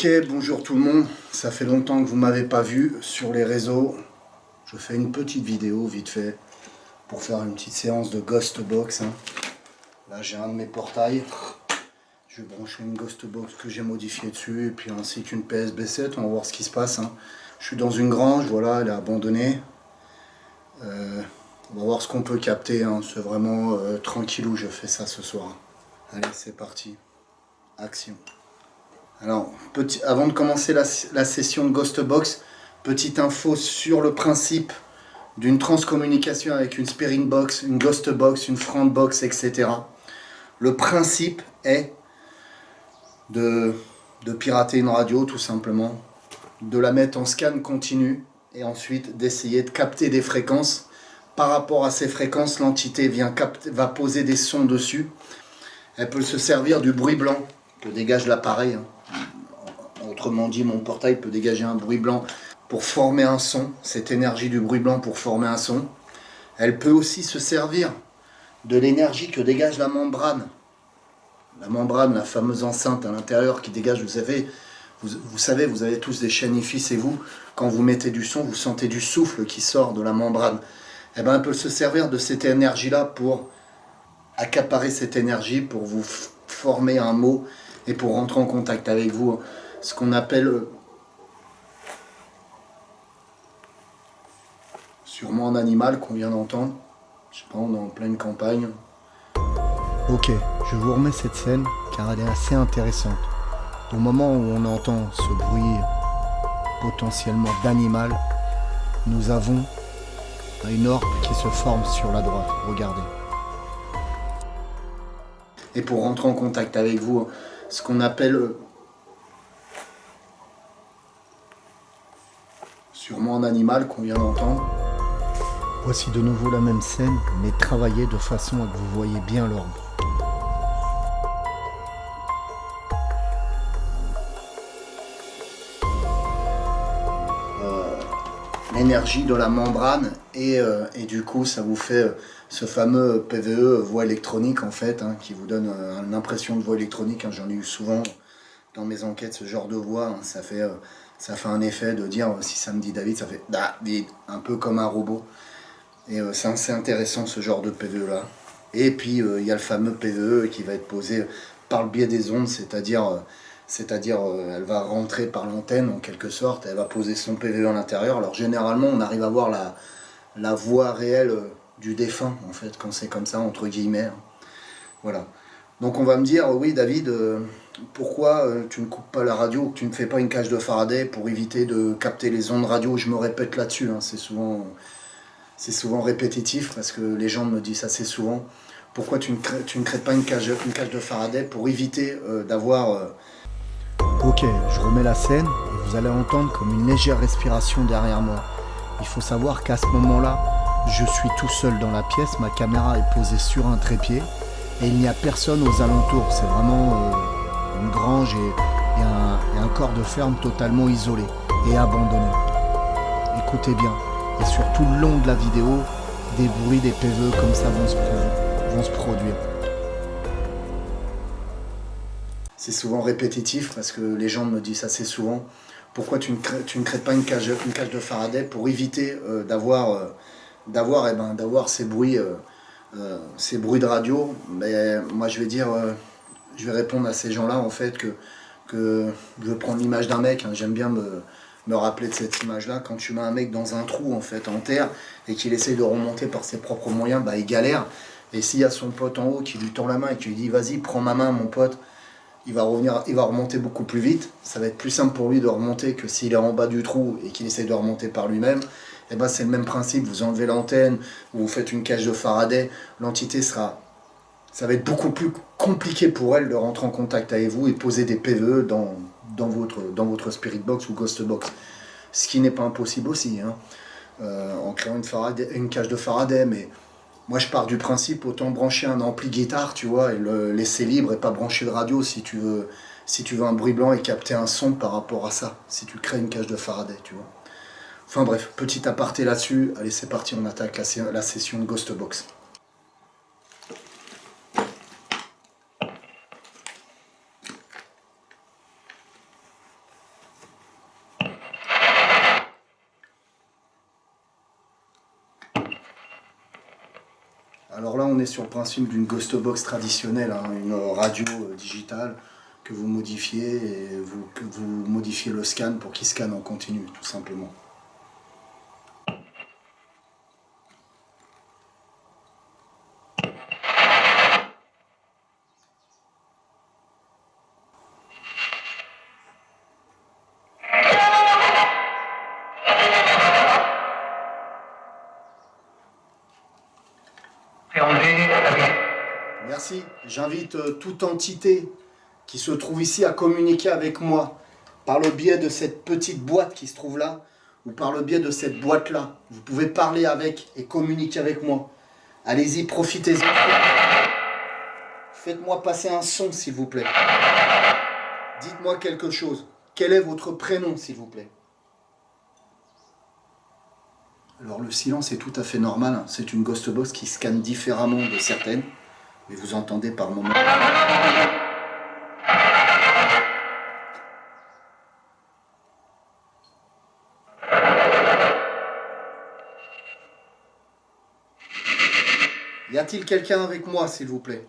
Ok, bonjour tout le monde. Ça fait longtemps que vous m'avez pas vu sur les réseaux. Je fais une petite vidéo vite fait pour faire une petite séance de Ghost Box. Là j'ai un de mes portails. Je vais brancher une Ghost Box que j'ai modifiée dessus et puis ainsi qu'une PSB 7. On va voir ce qui se passe. Je suis dans une grange, voilà, elle est abandonnée. On va voir ce qu'on peut capter. C'est vraiment tranquillou, je fais ça ce soir. Allez, c'est parti. Action. Alors, avant de commencer la session de Ghost Box, petite info sur le principe d'une transcommunication avec une Spirit Box, une Ghost Box, une Front Box, etc. Le principe est de pirater une radio, tout simplement, de la mettre en scan continu et ensuite d'essayer de capter des fréquences. Par rapport à ces fréquences, l'entité va poser des sons dessus. Elle peut se servir du bruit blanc que dégage l'appareil. Autrement dit, mon portail peut dégager un bruit blanc pour former un son, cette énergie du bruit blanc pour former un son. Elle peut aussi se servir de l'énergie que dégage la membrane. La membrane, la fameuse enceinte à l'intérieur qui dégage, vous savez, vous avez tous des chaînes-ifis et vous, quand vous mettez du son, vous sentez du souffle qui sort de la membrane. Eh bien, elle peut se servir de cette énergie-là pour accaparer cette énergie, pour vous former un mot et pour rentrer en contact avec vous. Ce qu'on appelle sûrement un animal qu'on vient d'entendre. Je sais pas, on est en pleine campagne. Ok, je vous remets cette scène car elle est assez intéressante. Au moment où on entend ce bruit potentiellement d'animal, nous avons une orbe qui se forme sur la droite. Regardez. Et pour rentrer en contact avec vous, ce qu'on appelle sûrement un animal qu'on vient d'entendre. Voici de nouveau la même scène, mais travaillée de façon à que vous voyez bien l'orbe. L'énergie de la membrane et du coup ça vous fait ce fameux PVE, voix électronique en fait, qui vous donne l'impression de voix électronique. J'en ai eu souvent dans mes enquêtes ce genre de voix. Ça fait un effet de dire, si ça me dit David, ça fait David, un peu comme un robot. Et c'est assez intéressant ce genre de PVE là. Et puis il y a le fameux PVE qui va être posé par le biais des ondes, c'est-à-dire elle va rentrer par l'antenne en quelque sorte, elle va poser son PVE à l'intérieur. Alors généralement on arrive à voir la voix réelle du défunt en fait quand c'est comme ça entre guillemets. Voilà. Donc on va me dire, oui David, pourquoi tu ne coupes pas la radio ou que tu ne fais pas une cage de Faraday pour éviter de capter les ondes radio. Je me répète là-dessus, c'est souvent répétitif parce que les gens me disent assez souvent. Pourquoi tu ne crées pas une cage de Faraday pour éviter d'avoir... Ok, je remets la scène et vous allez entendre comme une légère respiration derrière moi. Il faut savoir qu'à ce moment-là, je suis tout seul dans la pièce, ma caméra est posée sur un trépied et il n'y a personne aux alentours. C'est vraiment une grange et un corps de ferme totalement isolé et abandonné. Écoutez bien. Et sur tout le long de la vidéo, des bruits, des PVE comme ça vont se produire. C'est souvent répétitif parce que les gens me disent assez souvent, pourquoi tu ne crées pas une cage de Faraday pour éviter d'avoir ces bruits de radio. Mais moi je vais répondre à ces gens-là en fait que je vais prendre l'image d'un mec. J'aime bien me rappeler de cette image-là. Quand tu mets un mec dans un trou en fait en terre et qu'il essaye de remonter par ses propres moyens, il galère. Et s'il y a son pote en haut qui lui tend la main et qui lui dit vas-y prends ma main mon pote, il va remonter beaucoup plus vite. Ça va être plus simple pour lui de remonter que s'il est en bas du trou et qu'il essaye de remonter par lui-même. Et c'est le même principe. Vous enlevez l'antenne ou vous faites une cage de Faraday, l'entité ça va être beaucoup plus compliqué pour elle de rentrer en contact avec vous et poser des PVE dans votre Spirit Box ou Ghost Box. Ce qui n'est pas impossible aussi, en créant une cage de Faraday. Mais moi je pars du principe, autant brancher un ampli guitare, tu vois, et le laisser libre et pas brancher de radio si tu veux un bruit blanc et capter un son par rapport à ça, si tu crées une cage de Faraday, tu vois. Enfin bref, petit aparté là-dessus. Allez, c'est parti, on attaque la session de Ghost Box. Alors là, on est sur le principe d'une ghost box traditionnelle, hein, une radio digitale que vous modifiez et que vous modifiez le scan pour qu'il scanne en continu, tout simplement. Merci. J'invite toute entité qui se trouve ici à communiquer avec moi par le biais de cette petite boîte qui se trouve là ou par le biais de cette boîte-là. Vous pouvez parler avec et communiquer avec moi. Allez-y, profitez-en. Faites-moi passer un son, s'il vous plaît. Dites-moi quelque chose. Quel est votre prénom, s'il vous plaît? Alors le silence est tout à fait normal. C'est une ghost box qui scanne différemment de certaines. Mais vous entendez par moments. Y a-t-il quelqu'un avec moi, s'il vous plaît?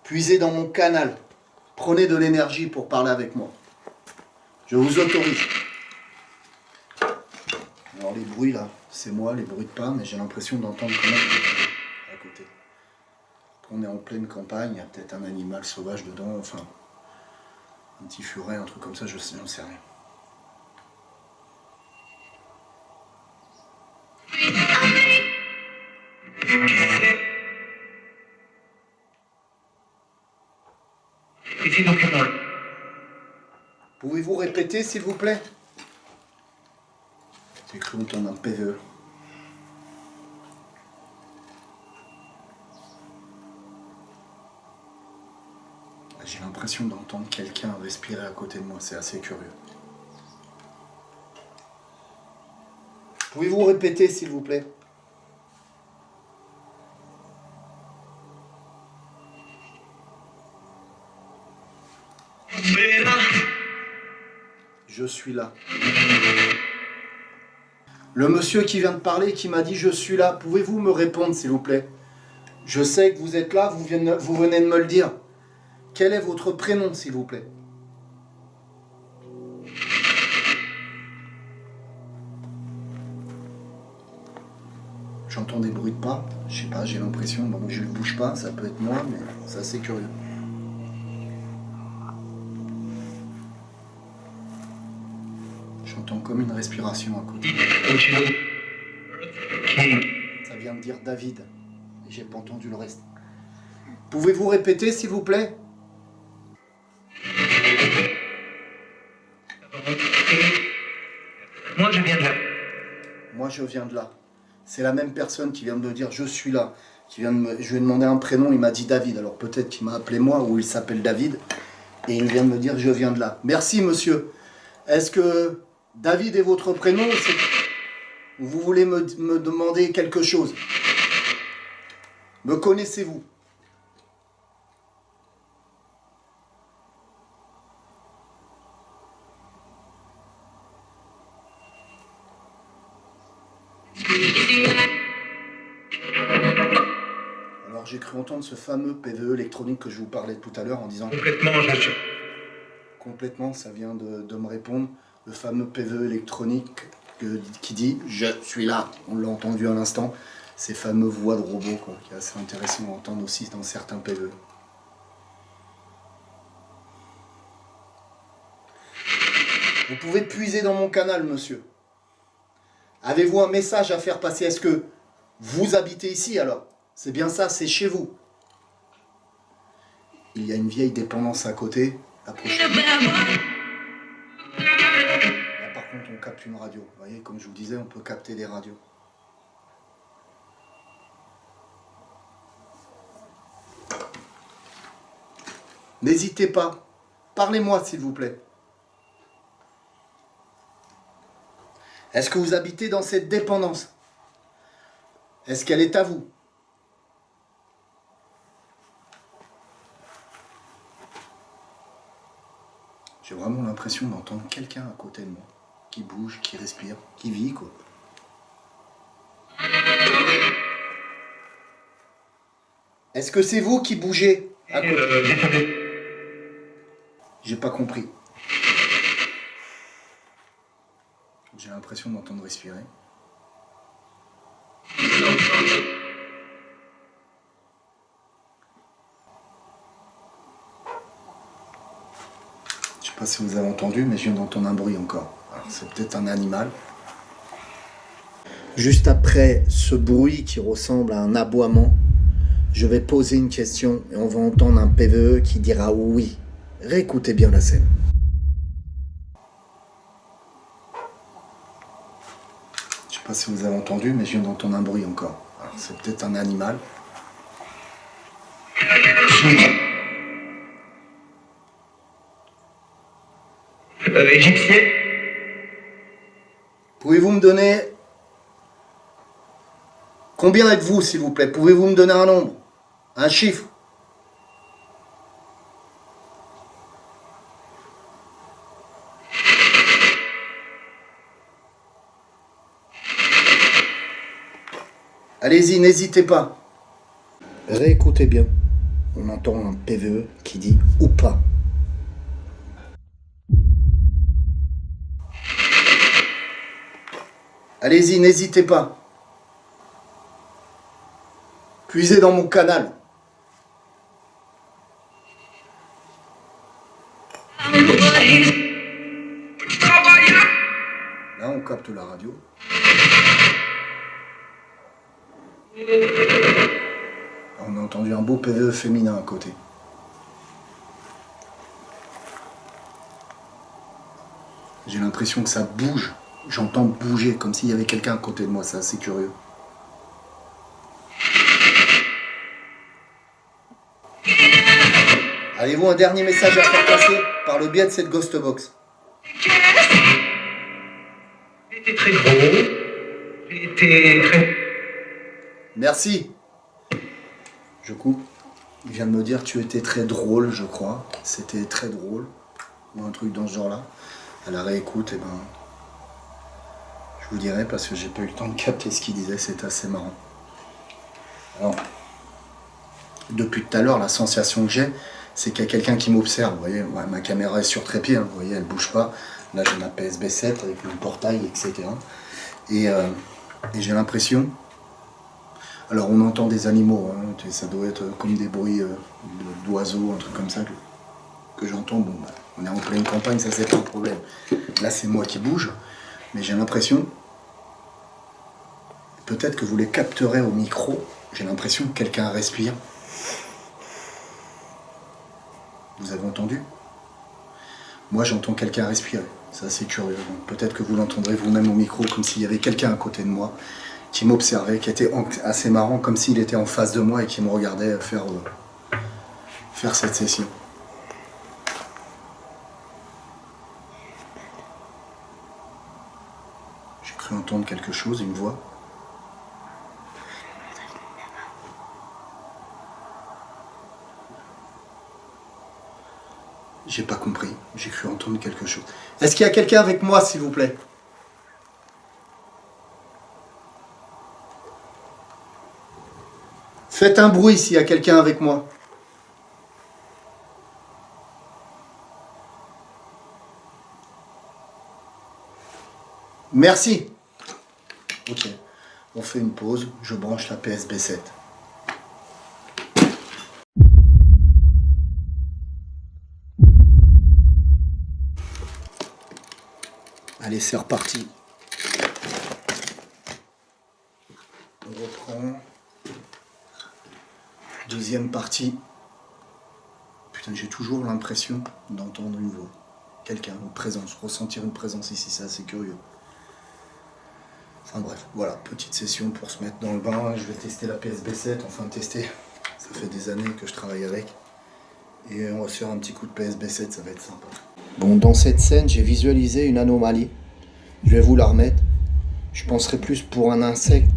Puisez dans mon canal. Prenez de l'énergie pour parler avec moi. Je vous autorise. Alors les bruits là, c'est moi, les bruits de pas, mais j'ai l'impression d'entendre quand même des bruits à côté. On est en pleine campagne, il y a peut-être un animal sauvage dedans, enfin, un petit furet, un truc comme ça, j'en sais rien. Pouvez-vous répéter, s'il vous plaît? J'ai cru entendre un PVE. J'ai l'impression d'entendre quelqu'un respirer à côté de moi, c'est assez curieux. Pouvez-vous répéter, s'il vous plaît? Je suis là. Le monsieur qui vient de parler, qui m'a dit je suis là, pouvez-vous me répondre, s'il vous plaît? Je sais que vous êtes là, vous venez de me le dire. Quel est votre prénom, s'il vous plaît? J'entends des bruits de pas, je sais pas, j'ai l'impression, bon, je ne bouge pas, ça peut être moi, mais c'est assez curieux. J'entends comme une respiration à côté. Ça vient de dire David, et j'ai pas entendu le reste. Pouvez-vous répéter, s'il vous plaît? Moi, je viens de là. Moi, je viens de là. C'est la même personne qui vient de me dire je suis là. Je lui ai demandé un prénom, il m'a dit David. Alors peut-être qu'il m'a appelé moi ou il s'appelle David. Et il vient de me dire je viens de là. Merci, monsieur. Est-ce que David est votre prénom ou vous voulez me demander quelque chose? Me connaissez-vous? Alors j'ai cru entendre ce fameux PVE électronique que je vous parlais tout à l'heure en disant... Complètement, je suis. Complètement, ça vient de me répondre. Le fameux PVE électronique qui dit « Je suis là ». On l'a entendu à l'instant. Ces fameuses voix de robots, quoi, qui est assez intéressant à entendre aussi dans certains PVE. Vous pouvez puiser dans mon canal, monsieur. Avez-vous un message à faire passer? Est-ce que vous habitez ici, alors? C'est bien ça, c'est chez vous. Il y a une vieille dépendance à côté. Approchez. Là, par contre, on capte une radio. Vous voyez, comme je vous disais, on peut capter des radios. N'hésitez pas. Parlez-moi, s'il vous plaît. Est-ce que vous habitez dans cette dépendance? Est-ce qu'elle est à vous? J'ai vraiment l'impression d'entendre quelqu'un à côté de moi, qui bouge, qui respire, qui vit, quoi. Est-ce que c'est vous qui bougez à côté? J'ai pas compris. J'ai l'impression d'entendre respirer. Je sais pas si vous avez entendu, mais je viens d'entendre un bruit encore. Alors c'est peut-être un animal. Juste après ce bruit qui ressemble à un aboiement, je vais poser une question et on va entendre un PVE qui dira oui. Réécoutez bien la scène. Je sais pas si vous avez entendu, mais je viens d'entendre un bruit encore. Alors c'est peut-être un animal. Égyptien. Pouvez-vous me donner... Combien êtes-vous, s'il vous plaît? Pouvez-vous me donner un nombre? Un chiffre? Allez-y, n'hésitez pas. Réécoutez bien. On entend un PVE qui dit ou pas. Allez-y, n'hésitez pas. Puisez dans mon canal. Là, on capte la radio. On a entendu un beau PVE féminin à côté. J'ai l'impression que ça bouge. J'entends bouger, comme s'il y avait quelqu'un à côté de moi. C'est assez curieux. Avez-vous un dernier message à faire passer par le biais de cette Ghost Box? C'était très drôle. C'était très... Merci. Je coupe. Il vient de me dire tu étais très drôle, je crois. C'était très drôle. Ou un truc dans ce genre-là. À la réécoute, eh ben, je vous dirai parce que j'ai pas eu le temps de capter ce qu'il disait. C'est assez marrant. Alors, depuis tout à l'heure, la sensation que j'ai, c'est qu'il y a quelqu'un qui m'observe. Vous voyez, ouais, ma caméra est sur trépied. Hein, vous voyez, elle bouge pas. Là, j'ai ma PSB 7 avec le portail, etc. Et j'ai l'impression... Alors on entend des animaux, hein, ça doit être comme des bruits d'oiseaux, un truc comme ça que j'entends. Bon, bah, on est en pleine campagne, ça c'est pas un problème. Là c'est moi qui bouge, mais j'ai l'impression, peut-être que vous les capterez au micro, j'ai l'impression que quelqu'un respire. Vous avez entendu? Moi j'entends quelqu'un respirer, c'est assez curieux. Peut-être que vous l'entendrez vous-même au micro, comme s'il y avait quelqu'un à côté de moi qui m'observait, qui était assez marrant, comme s'il était en face de moi et qui me regardait faire cette session. J'ai cru entendre quelque chose, une voix. J'ai pas compris, j'ai cru entendre quelque chose. Est-ce qu'il y a quelqu'un avec moi, s'il vous plaît? Faites un bruit s'il y a quelqu'un avec moi. Merci. Ok, on fait une pause, je branche la PSB 7. Allez, c'est reparti. On reprend. Deuxième partie. Putain, j'ai toujours l'impression d'entendre une voix. Quelqu'un, une présence, ressentir une présence ici, c'est assez curieux. Enfin bref, voilà, petite session pour se mettre dans le bain. Je vais tester la PSB 7, enfin tester. Ça fait des années que je travaille avec. Et on va se faire un petit coup de PSB 7, ça va être sympa. Bon, dans cette scène, j'ai visualisé une anomalie. Je vais vous la remettre. Je penserai plus pour un insecte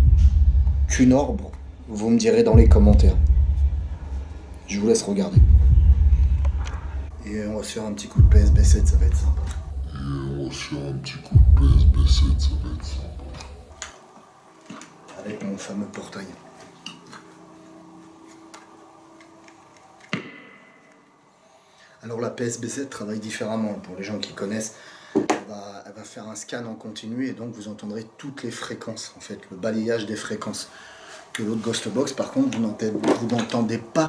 qu'une orbe. Vous me direz dans les commentaires. Je vous laisse regarder. Et on va se faire un petit coup de PSB 7, ça va être sympa. Avec mon fameux portail. Alors la PSB7 travaille différemment. Pour les gens qui connaissent, elle va faire un scan en continu et donc vous entendrez toutes les fréquences, en fait, le balayage des fréquences. Que l'autre Ghost Box, par contre, vous n'entendez pas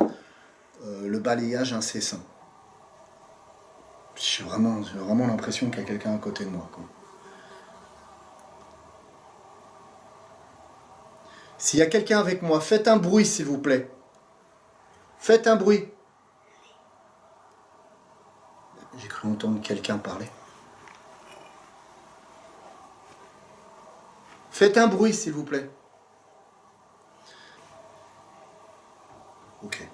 le balayage incessant. J'ai vraiment l'impression qu'il y a quelqu'un à côté de moi, quoi. S'il y a quelqu'un avec moi, faites un bruit, s'il vous plaît. Faites un bruit. J'ai cru entendre quelqu'un parler. Faites un bruit, s'il vous plaît. Ok.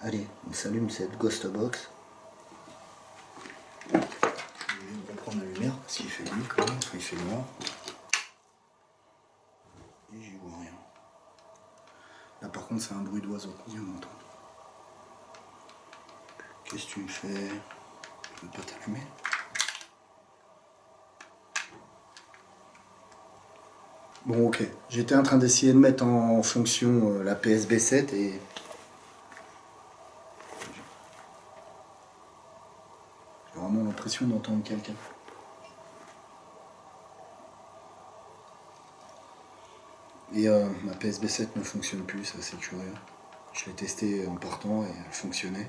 Allez, on s'allume cette Ghost Box. Je vais reprendre la lumière parce qu'il fait nuit quand même, enfin, il fait noir. Et j'y vois rien. Là par contre c'est un bruit d'oiseau, on vient d'entendre. Qu'est-ce que tu me fais? Je ne veux pas t'allumer. Bon ok, j'étais en train d'essayer de mettre en fonction la PSB7 et... J'ai vraiment l'impression d'entendre quelqu'un. Et ma PSB7 ne fonctionne plus, c'est assez curieux. Je l'ai testé en partant et elle fonctionnait.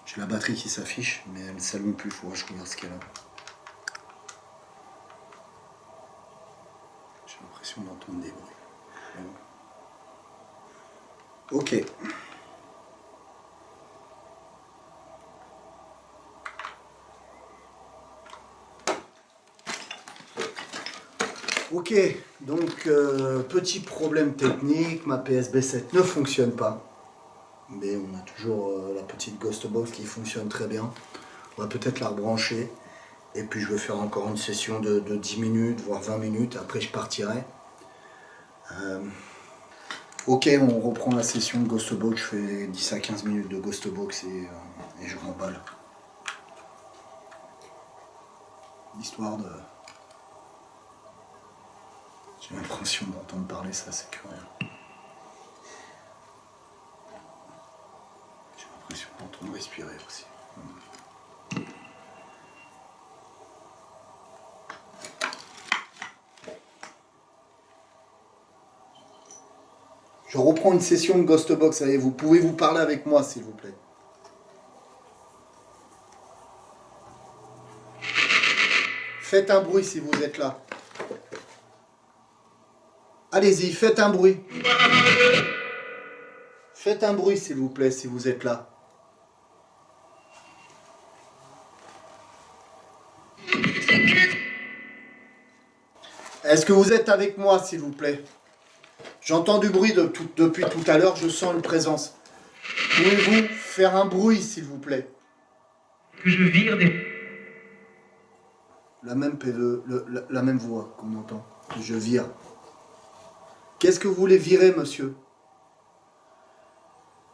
J'ai la batterie qui s'affiche, mais elle ne s'allume plus, il faudra que je regarde ce qu'elle a. J'ai l'impression d'entendre des bruits. Ok. Ok, donc petit problème technique, ma PSB7 ne fonctionne pas. Mais on a toujours la petite Ghost Box qui fonctionne très bien. On va peut-être la rebrancher. Et puis je vais faire encore une session de 10 minutes, voire 20 minutes. Après je partirai. Ok, on reprend la session de Ghost Box. Je fais 10 à 15 minutes de Ghost Box et je remballe. Histoire de... J'ai l'impression d'entendre parler, ça c'est curieux. J'ai l'impression d'entendre respirer aussi. Je reprends une session de Ghost Box, allez, vous pouvez vous parler avec moi s'il vous plaît. Faites un bruit si vous êtes là. Allez-y, faites un bruit. Faites un bruit s'il vous plaît si vous êtes là. Est-ce que vous êtes avec moi s'il vous plaît? J'entends du bruit depuis tout à l'heure, je sens une présence. Pouvez-vous faire un bruit s'il vous plaît? Que je vire des... La même PVE, la même voix qu'on entend. Je vire. Qu'est-ce que vous voulez virer, monsieur?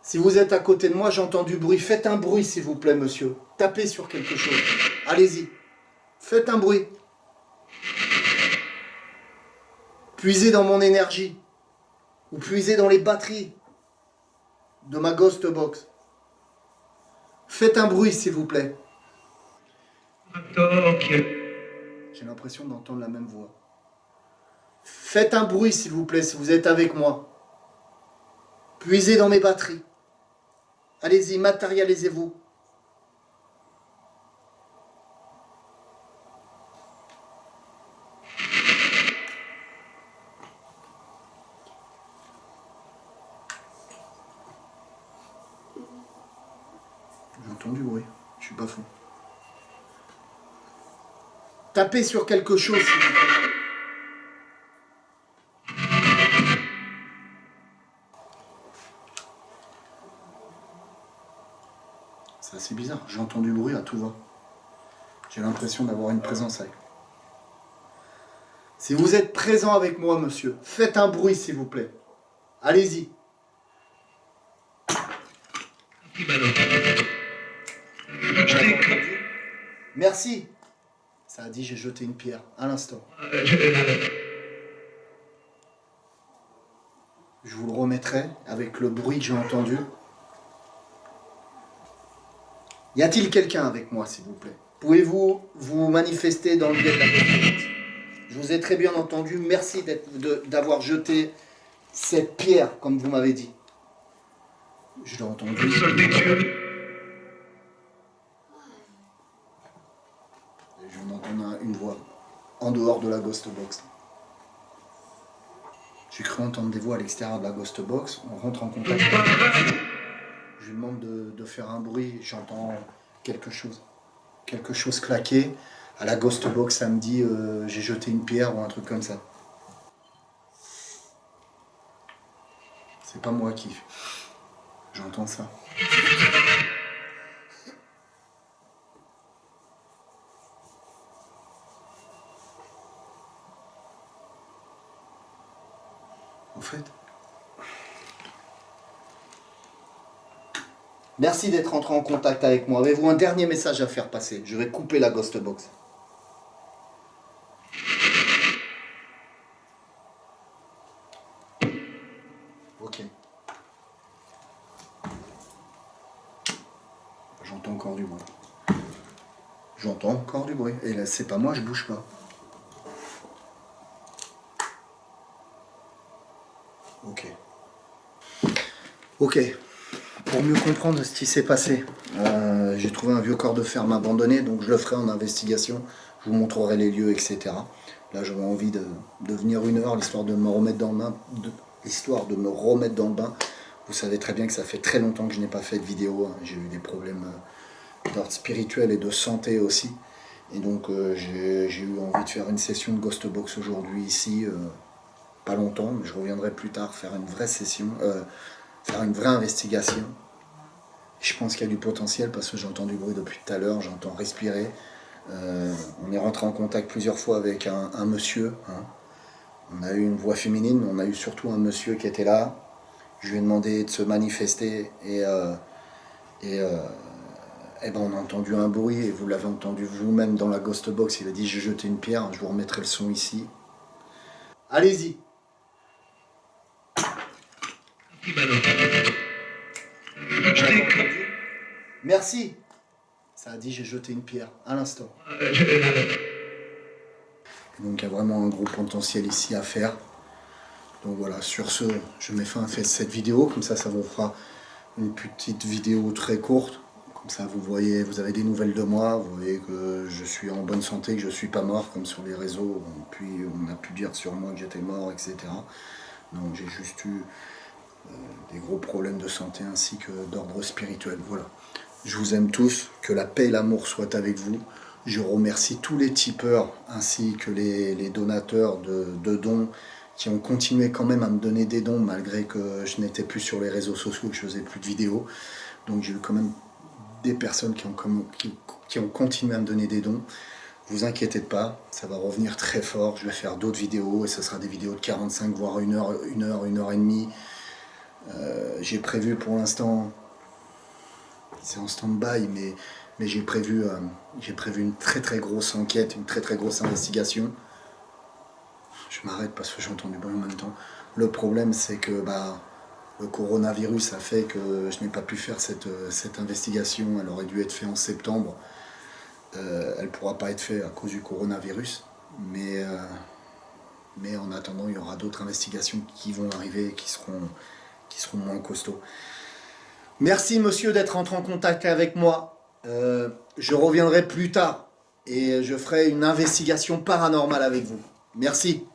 Si vous êtes à côté de moi, j'entends du bruit. Faites un bruit, s'il vous plaît, monsieur. Tapez sur quelque chose. Allez-y. Faites un bruit. Puisez dans mon énergie. Ou puisez dans les batteries de ma Ghost Box. Faites un bruit, s'il vous plaît. J'ai l'impression d'entendre la même voix. Faites un bruit, s'il vous plaît, si vous êtes avec moi. Puisez dans mes batteries. Allez-y, matérialisez-vous. J'entends du bruit, je suis pas fou. Tapez sur quelque chose, s'il vous plaît. C'est assez bizarre, j'entends du bruit à tout va. J'ai l'impression d'avoir une présence avec. Si vous êtes présent avec moi, monsieur, faites un bruit, s'il vous plaît. Allez-y. Merci. Ça a dit j'ai jeté une pierre à l'instant. Je vous le remettrai avec le bruit que j'ai entendu. Y a-t-il quelqu'un avec moi, s'il vous plaît? Pouvez-vous vous manifester dans le biais de la conférence? Je vous ai très bien entendu. Merci d'avoir jeté cette pierre, comme vous m'avez dit. Je l'ai entendu. Une solitude. Je viens d'entendre une voix en dehors de la Ghost Box. J'ai cru entendre des voix à l'extérieur de la Ghost Box. On rentre en contact. Je lui demande de faire un bruit. J'entends quelque chose. Quelque chose claquer. À la Ghost Box, ça me dit j'ai jeté une pierre ou un truc comme ça. C'est pas moi qui... J'entends ça. En fait... Merci d'être entré en contact avec moi. Avez-vous un dernier message à faire passer? Je vais couper la Ghost Box. Ok. J'entends encore du bruit. J'entends encore du bruit. Et là, c'est pas moi, je bouge pas. Ok. Ok. Pour mieux comprendre ce qui s'est passé, j'ai trouvé un vieux corps de ferme abandonné, donc je le ferai en investigation. Je vous montrerai les lieux, etc. Là, j'avais envie de venir 1 heure, l'histoire de me remettre dans le bain. Vous savez très bien que ça fait très longtemps que je n'ai pas fait de vidéo. J'ai eu des problèmes d'ordre spirituel et de santé aussi. Et donc, j'ai eu envie de faire une session de Ghost Box aujourd'hui ici. Pas longtemps, mais je reviendrai plus tard faire une vraie session, faire une vraie investigation. Je pense qu'il y a du potentiel parce que j'entends du bruit depuis tout à l'heure, j'entends respirer. On est rentré en contact plusieurs fois avec un monsieur. Hein. On a eu une voix féminine, mais on a eu surtout un monsieur qui était là. Je lui ai demandé de se manifester et ben on a entendu un bruit et vous l'avez entendu vous-même dans la Ghost Box. Il a dit j'ai jeté une pierre, je vous remettrai le son ici. Allez-y. Je t'ai... Merci. Ça a dit j'ai jeté une pierre à l'instant. Donc il y a vraiment un gros potentiel ici à faire. Donc voilà, sur ce, je mets fin à cette vidéo. Comme ça vous fera une petite vidéo très courte. Comme ça vous voyez, vous avez des nouvelles de moi. Vous voyez que je suis en bonne santé, que je ne suis pas mort comme sur les réseaux. Puis on a pu dire sur moi que j'étais mort, etc. Donc j'ai juste eu des gros problèmes de santé ainsi que d'ordre spirituel. Voilà. Je vous aime tous, que la paix et l'amour soient avec vous. Je remercie tous les tipeurs ainsi que les donateurs de dons qui ont continué quand même à me donner des dons malgré que je n'étais plus sur les réseaux sociaux, que je faisais plus de vidéos. Donc j'ai eu quand même des personnes qui ont continué à me donner des dons. Vous inquiétez pas, ça va revenir très fort. Je vais faire d'autres vidéos et ce sera des vidéos de 45 voire 1 heure, 1 heure et demie. J'ai prévu pour l'instant, c'est en stand-by, mais j'ai prévu une très très grosse enquête, une très très grosse investigation. Je m'arrête parce que j'entends du bruit en même temps. Le problème c'est que le coronavirus a fait que je n'ai pas pu faire cette investigation. Elle aurait dû être faite en septembre. Elle ne pourra pas être faite à cause du coronavirus. Mais en attendant, il y aura d'autres investigations qui vont arriver, qui seront moins costauds. Merci monsieur d'être entré en contact avec moi. Je reviendrai plus tard et je ferai une investigation paranormale avec vous. Merci.